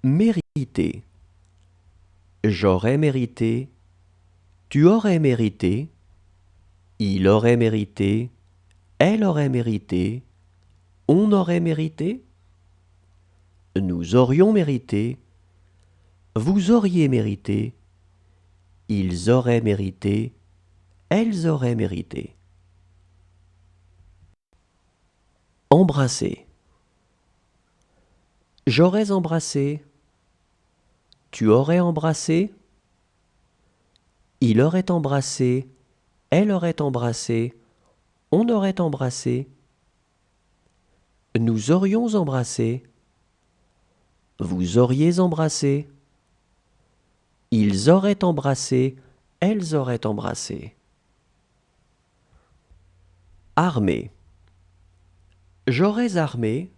Mériter. J'aurais mérité. Tu aurais mérité. Il aurait mérité. Elle aurait mérité. On aurait mérité. Nous aurions mérité. Vous auriez mérité. Ils auraient mérité. Elles auraient mérité. Embrasser. J'aurais embrassé. Tu aurais embrassé. Il aurait embrassé. Elle aurait embrassé. On aurait embrassé. Nous aurions embrassé. Vous auriez embrassé. Ils auraient embrassé. Elles auraient embrassé. Armé. J'aurais armé.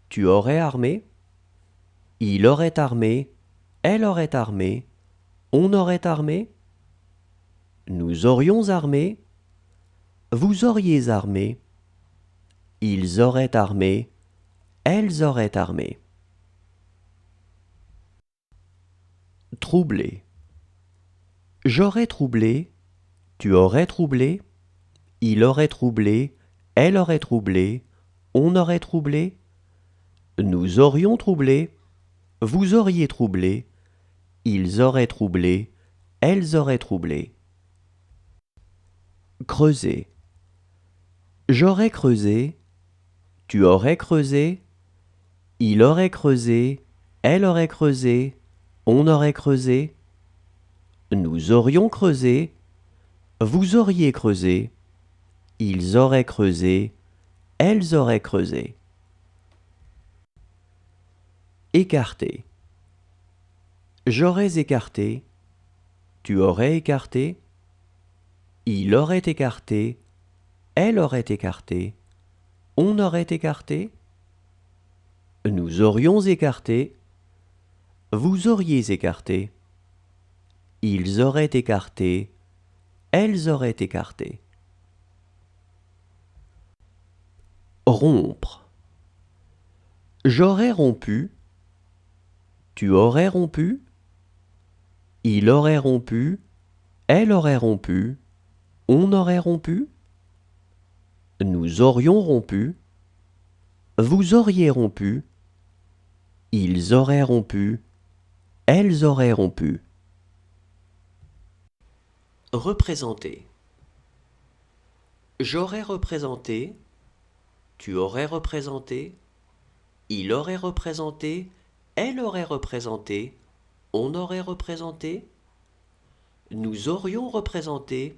Tu aurais armé. Il aurait armé. Elle aurait armé. On aurait armé. Nous aurions armé. Vous auriez armé. Ils auraient armé. Elles auraient armé. Troubler. J'aurais troublé. Tu aurais troublé. Il aurait troublé. Elle aurait troublé. On aurait troublé. Nous aurions troublé. Vous auriez troublé. Ils auraient troublé. Elles auraient troublé. Creuser. J'aurais creusé. Tu aurais creusé. Il aurait creusé. Elle aurait creusé. On aurait creusé. Nous aurions creusé. Vous auriez creusé. Ils auraient creusé. Elles auraient creusé. Écarter. J'aurais écarté. Tu aurais écarté. Il aurait écarté. Elle aurait écarté. On aurait écarté. Nous aurions écarté. Vous auriez écarté. Ils auraient écarté. Elles auraient écarté. Rompre. J'aurais rompu. Tu aurais rompu. Il aurait rompu. Elle aurait rompu. On aurait rompu. Nous aurions rompu. Vous auriez rompu. Ils auraient rompu. Elles auraient rompu. Représenter. J'aurais représenté. Tu aurais représenté. Il aurait représenté. Elle aurait représenté. On aurait représenté. Nous aurions représenté.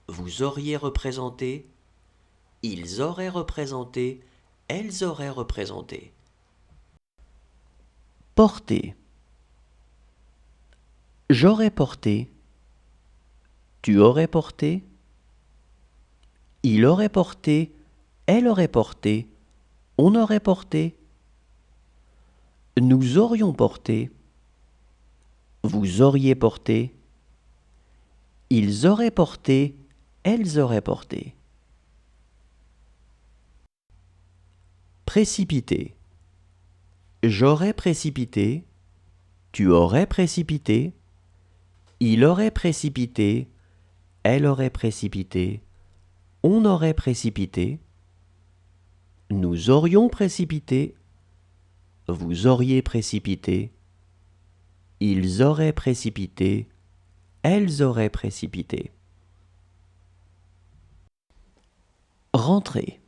Vous auriez représenté. Ils auraient représenté. Elles auraient représenté. Porter. J'aurais porté. Tu aurais porté. Il aurait porté. Elle aurait porté. On aurait porté. Nous aurions porté. Vous auriez porté. Ils auraient porté. Elles auraient porté. Précipiter. J'aurais précipité. Tu aurais précipité. Il aurait précipité. Elle aurait précipité. On aurait précipité. Nous aurions précipité. Vous auriez précipité. Ils auraient précipité. Elles auraient précipité. Rentrer.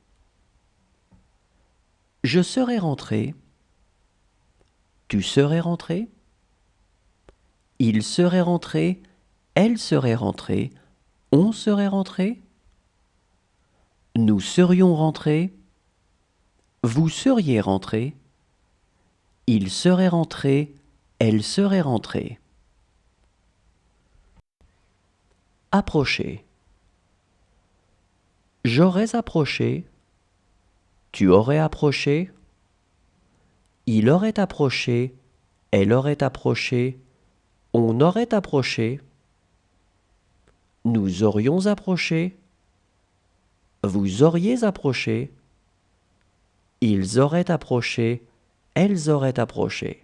Je serais rentré. Tu serais rentré. Il serait rentré. Elle serait rentrée. On serait rentré. Nous serions rentrés. Vous seriez rentré. Il serait rentré. Elle serait rentrée. Approcher. J'aurais approché. Tu aurais approché. Il aurait approché. Elle aurait approché. On aurait approché. Nous aurions approché. Vous auriez approché. Ils auraient approché. Elles auraient approché.